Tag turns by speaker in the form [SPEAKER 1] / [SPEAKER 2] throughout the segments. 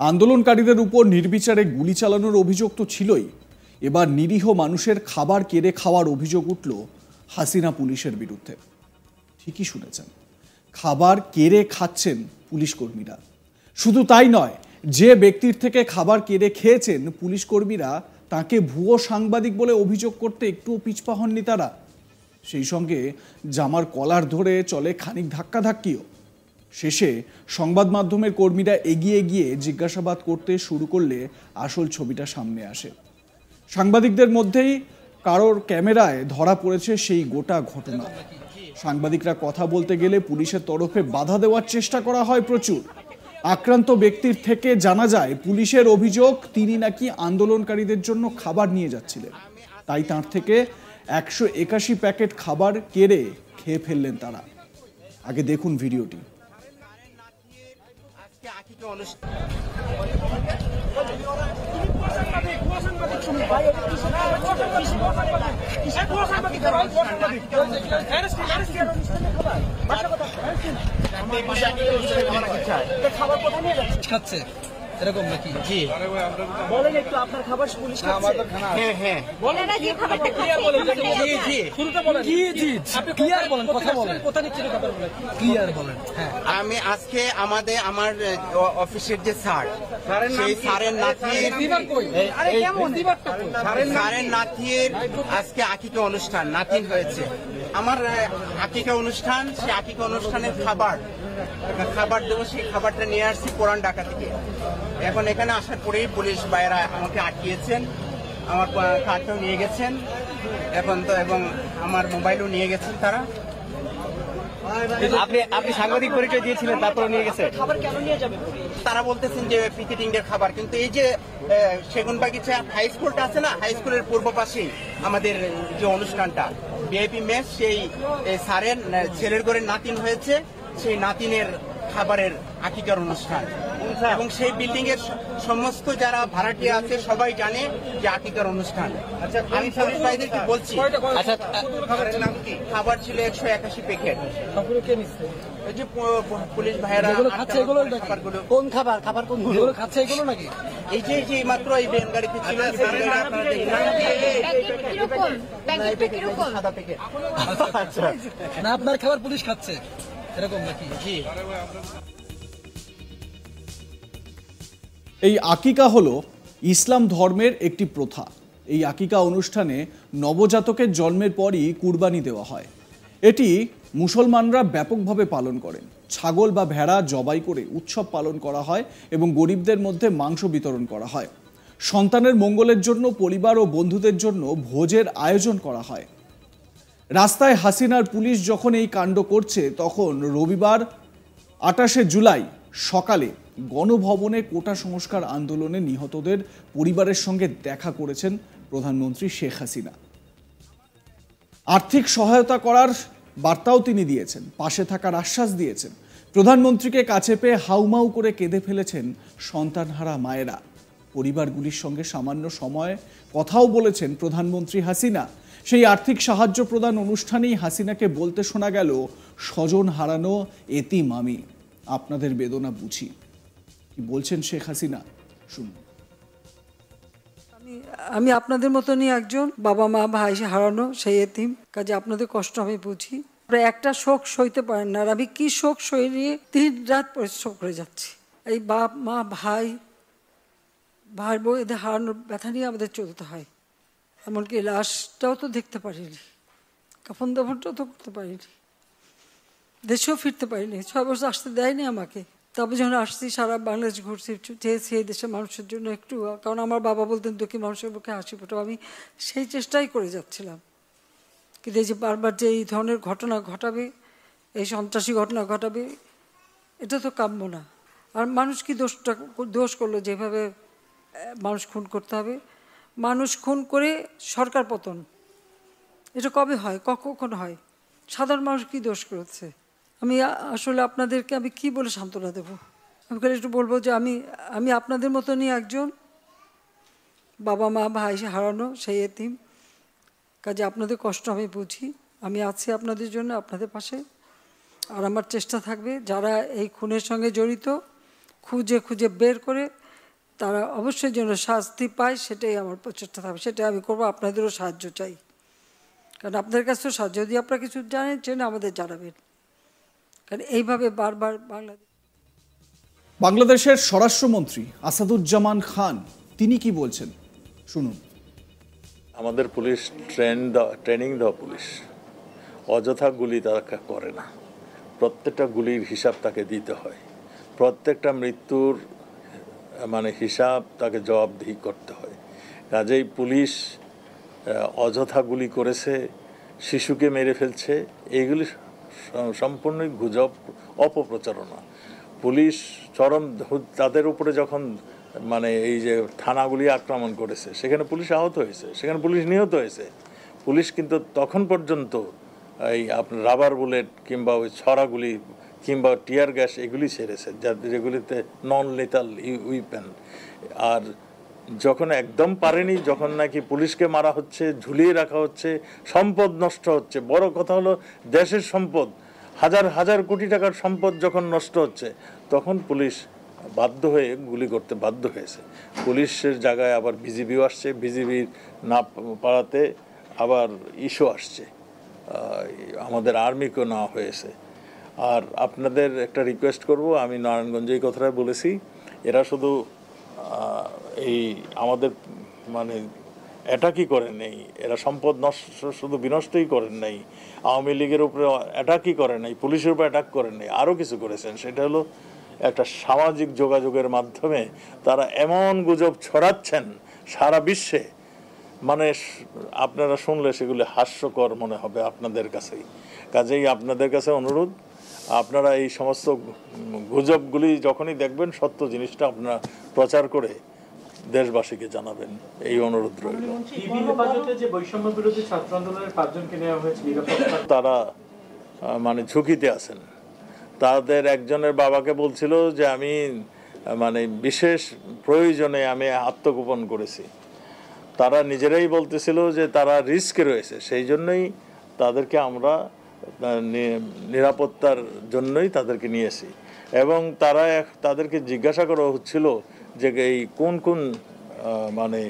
[SPEAKER 1] আন্দোলনকারীদের উপর নির্বিচারে গুলি চালানোর অভিযোগ তো ছিলই, এবার নিরীহ মানুষের খাবার কেড়ে খাওয়ার অভিযোগ উঠল হাসিনা পুলিশের বিরুদ্ধে। ঠিকই শুনেছেন, খাবার কেড়ে খাচ্ছেন পুলিশ কর্মীরা। শুধু তাই নয়, যে ব্যক্তির থেকে খাবার কেড়ে খেয়েছেন পুলিশ কর্মীরা তাকে ভুয়ো সাংবাদিক বলে অভিযোগ করতে একটুও পিছপা হননি তারা। সেই সঙ্গে জামার কলার ধরে চলে খানিক ধাক্কাধাক্কিও। শেষে সংবাদ মাধ্যমের কর্মীরা এগিয়ে গিয়ে জিজ্ঞাসাবাদ করতে শুরু করলে আসল ছবিটা সামনে আসে। সাংবাদিকদের মধ্যেই কারোর ক্যামেরায় ধরা পড়েছে সেই গোটা ঘটনা। সাংবাদিকরা কথা বলতে গেলে পুলিশের তরফে বাধা দেওয়ার চেষ্টা করা হয় প্রচুর। আক্রান্ত ব্যক্তির থেকে জানা যায় পুলিশের অভিযোগ তিনি নাকি আন্দোলনকারীদের জন্য খাবার নিয়ে যাচ্ছিলেন, তাই তার থেকে 181 প্যাকেট খাবার কেড়ে খেয়ে ফেললেন তারা। আগে দেখুন ভিডিওটি।
[SPEAKER 2] খাচ্ছে এরকম নাকি? জি
[SPEAKER 3] বলেন একটু, আপনার খাবার পুলিশ খাচ্ছে?
[SPEAKER 2] হ্যাঁ হ্যাঁ
[SPEAKER 3] বলেন কি খাবারটা খাচ্ছে?
[SPEAKER 2] জি জি শুরুটা বলেন। জি জি আপনি ক্লিয়ার বলেন, কথা বলেন, কথা নিচ্ছেন খাবার বলেন, ক্লিয়ার বলেন। হ্যাঁ,
[SPEAKER 4] আমি আজকে আমার অফিসের যে স্যার, সেই স্যারের নাতির আজকে আকিকা অনুষ্ঠান, নাতিন হয়েছে আমার আকিকা অনুষ্ঠান। সেই আকিকা অনুষ্ঠানের খাবার দেবো, সেই খাবারটা নিয়ে আসছি পুরান ঢাকা থেকে। এখন এখানে আসার পরেই পুলিশ ভাইয়েরা আমাকে আটকিয়েছেন, আমার কার্ডটাও নিয়ে গেছেন এখন তো, এবং আমার মোবাইলও নিয়ে গেছেন তারা।
[SPEAKER 2] আপনি সাংবাদিক পরিচয় দিয়েছিলেন, তারপরে নিয়ে গেছে।
[SPEAKER 3] খাবার কেন নিয়ে যাবে?
[SPEAKER 4] তারা বলতেছেন যে পিকেটিং এর খাবার, কিন্তু এই যে সেগুনবাগিচা হাই স্কুলটা আছে না, হাই স্কুলের পূর্ব পাশেই আমাদের যে অনুষ্ঠানটা ভিআইপি মেস, সেই স্যারের ছেলের ঘরের নাতিন হয়েছে, সেই নাতিনের খাবারের আকিকার অনুষ্ঠান। এবং সেই বিল্ডিং এর সমস্ত যারা ভাড়াটিয়া আছে সবাই জানে যে আকিকার অনুষ্ঠান। আচ্ছা, আমি পুলিশ ভাইদেরকে বলছি, আচ্ছা খাবারের নাম কি? খাবার ছিল 181 প্যাকেট। ওই যে পুলিশ ভাইয়েরা খাবারগুলো,
[SPEAKER 2] কোন খাবার? খাবার কোনগুলো খাচ্ছে এগুলো নাকি?
[SPEAKER 4] এই যে মাত্র এই ভ্যান গাড়িতে ছিল, সাদা প্যাকেট।
[SPEAKER 2] আচ্ছা, না আপনার খাবার পুলিশ খাচ্ছে এরকম নাকি? জি।
[SPEAKER 1] এই আকিকা হলো ইসলাম ধর্মের একটি প্রথা। এই আকিকা অনুষ্ঠানে নবজাতকের জন্মের পরই কুরবানি দেওয়া হয়। এটি মুসলমানরা ব্যাপকভাবে পালন করেন। ছাগল বা ভেড়া জবাই করে উৎসব পালন করা হয় এবং গরিবদের মধ্যে মাংস বিতরণ করা হয়। সন্তানের মঙ্গলের জন্য পরিবার ও বন্ধুদের জন্য ভোজের আয়োজন করা হয়। রাস্তায় হাসিনার পুলিশ যখন এই কাণ্ড করছে, তখন রবিবার 28শে জুলাই সকালে গণভবনে কোটা সংস্কার আন্দোলনে নিহতদের পরিবারের সঙ্গে দেখা করেছেন প্রধানমন্ত্রী শেখ হাসিনা। আর্থিক সহায়তা করার বার্তাও তিনি দিয়েছেন, পাশে থাকার আশ্বাস দিয়েছেন। প্রধানমন্ত্রীকে কাছে পেয়ে হাউমাউ করে কেঁদে ফেলেছেন সন্তানহারা মায়েরা। পরিবারগুলির সঙ্গে সামান্য সময় কথাও বলেছেন প্রধানমন্ত্রী হাসিনা। সেই আর্থিক সাহায্য প্রদান অনুষ্ঠানেই হাসিনাকে বলতে শোনা গেল, স্বজন হারানো এতিম আমি, আপনাদের বেদনা বুঝি। কি বলছেন শেখ হাসিনা, শুনুন।
[SPEAKER 5] আমি আপনাদের মতনই একজন, বাবা মা ভাই হারানো সেই এতিম, কাজে আপনাদের কষ্ট আমি বুঝি। একটা শোক সইতে পারেন না, আর আমি কি শোক সই নিয়ে 3 রাত পরিশ্রম করে যাচ্ছি। এই বাপ মা ভাই বউ এদের হারানোর ব্যথা নিয়ে আমাদের চলতে হয়। এমনকি লাশটাও তো দেখতে পারিনি, কাফন দাফনটাও তো করতে পারিনি, দেশেও ফিরতে পারিনি। 6 বছর আসতে দেয়নি আমাকে। তবে যখন আসছি, সারা বাংলাদেশ ঘুরছি, চেয়েছি এই দেশের মানুষের জন্য একটু, কারণ আমার বাবা বলতেন দুঃখী মানুষের মুখে হাসি ফোটাও। আমি সেই চেষ্টাই করে যাচ্ছিলাম, কিন্তু এই যে বারবার যে এই ধরনের ঘটনা ঘটাবে, এই সন্ত্রাসী ঘটনা ঘটাবে, এটা তো কাম্য না। আর মানুষ কি দোষ করলো যেভাবে মানুষ খুন করতে হবে? মানুষ খুন করে সরকার পতন, এটা কবে হয়, কখন হয়? সাধারণ মানুষ কি দোষ করেছে? আমি আসলে আপনাদেরকে আমি কি বলে সান্ত্বনা দেব? আমি একটু বলবো যে আমি আপনাদের মতনই একজন, বাবা মা ভাই হারানো সেই এতিম, কাজে আপনাদের কষ্ট আমি বুঝি। আমি আছি আপনাদের জন্য, আপনাদের পাশে। আর আমার চেষ্টা থাকবে যারা এই খুনের সঙ্গে জড়িত খুঁজে বের করে তারা অবশ্যই যেন শাস্তি পায়, সেটাই আমার প্রচেষ্টা থাকবে, সেটাই আমি করবো। আপনাদেরও সাহায্য চাই, কারণ আপনাদের কাছে সাহায্য, যদি আপনারা কিছু জানেন আমাদের জানাবেন, কারণ এইভাবে বারবার
[SPEAKER 1] বাংলাদেশের স্বরাষ্ট্রমন্ত্রী আসাদুজ্জামান খান তিনি কি বলছেন শুনুন।
[SPEAKER 6] আমাদের পুলিশ ট্রেনিং দেওয়া পুলিশ, অযথা গুলি তারা করে না। প্রত্যেকটা গুলির হিসাব তাকে দিতে হয়, প্রত্যেকটা মৃত্যুর মানে হিসাব তাকে জবাবদিহি করতে হয়। কাজেই পুলিশ অযথা গুলি করেছে, শিশুকে মেরে ফেলছে, এইগুলি সম্পূর্ণই গুজব, অপপ্রচারণা। পুলিশ চরম তাদের উপরে যখন মানে এই যে থানাগুলি আক্রমণ করেছে, সেখানে পুলিশ আহত হয়েছে, সেখানে পুলিশ নিহত হয়েছে। পুলিশ কিন্তু তখন পর্যন্ত এই আপনার রাবার বুলেট কিংবা ওই ছড়াগুলি কিংবা টিয়ার গ্যাস এগুলি ছেড়েছে, যেগুলিতে নন লিথাল উইপেন। আর যখন একদম পারেনি, যখন নাকি পুলিশকে মারা হচ্ছে, ঝুলিয়ে রাখা হচ্ছে, সম্পদ নষ্ট হচ্ছে, বড় কথা হলো দেশের সম্পদ, হাজার হাজার কোটি টাকার সম্পদ যখন নষ্ট হচ্ছে, তখন পুলিশ বাধ্য হয়ে গুলি করতে বাধ্য হয়েছে। পুলিশের জায়গায় আবার বিজিবিও আসছে, বিজিবি না পাড়াতে আবার ইস্যু আসছে, আমাদের আর্মিকেও নেওয়া হয়েছে। আর আপনাদের একটা রিকোয়েস্ট করব, আমি নারায়ণগঞ্জে এই কথাটা বলেছি, এরা শুধু এই আমাদের মানে অ্যাটাকই করেন নাই, এরা সম্পদ নষ্ট শুধু বিনষ্টই করেন নাই, আওয়ামী লীগের উপরে অ্যাটাকই করেন নাই, পুলিশের উপরে অ্যাটাক করেন নাই, আরও কিছু করেছেন। সেটা হলো একটা সামাজিক যোগাযোগের মাধ্যমে তারা এমন গুজব ছড়াচ্ছেন সারা বিশ্বে, মানে আপনারা শুনলে সেগুলি হাস্যকর মনে হবে আপনাদের কাছেই। কাজেই আপনাদের কাছে অনুরোধ, আপনারা এই সমস্ত গুজবগুলি যখনই দেখবেন, সত্য জিনিসটা আপনারা প্রচার করে দেশবাসীকে জানাবেন, এই অনুরোধ রইল। তারা মানে ঝুঁকিতে আছেন। তাদের একজনের বাবাকে বলছিল যে আমি মানে বিশেষ প্রয়োজনে আমি আত্মগোপন করেছি। তারা নিজেরাই বলতেছিল যে তারা রিস্কে রয়েছে, সেই জন্যই তাদেরকে আমরা নিরাপত্তার জন্যই তাদেরকে নিয়েছি। এবং তাদেরকে জিজ্ঞাসা করা হচ্ছিল যে এই কোন কোন মানে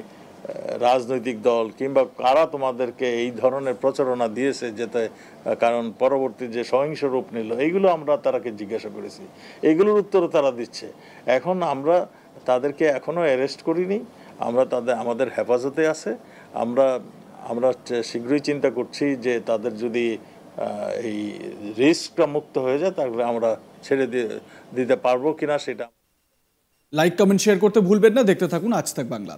[SPEAKER 6] রাজনৈতিক দল কিংবা কারা তোমাদেরকে এই ধরনের প্রচারণা দিয়েছে, যেতে কারণ পরবর্তী যে সহিংস রূপ নিল, এইগুলো আমরা তারাকে জিজ্ঞাসা করেছি, এইগুলোর উত্তরও তারা দিচ্ছে। এখন আমরা তাদেরকে এখনও অ্যারেস্ট করিনি, আমরা আমাদের হেফাজতে আছে। আমরা শীঘ্রই চিন্তা করছি যে তাদের যদি এই রিস্কটা মুক্ত হয়ে যায়, তাহলে আমরা ছেড়ে দিতে পারবো কিনা সেটা।
[SPEAKER 1] লাইক কমেন্ট শেয়ার করতে ভুলবেন না। দেখতে থাকুন আজ তাক বাংলা।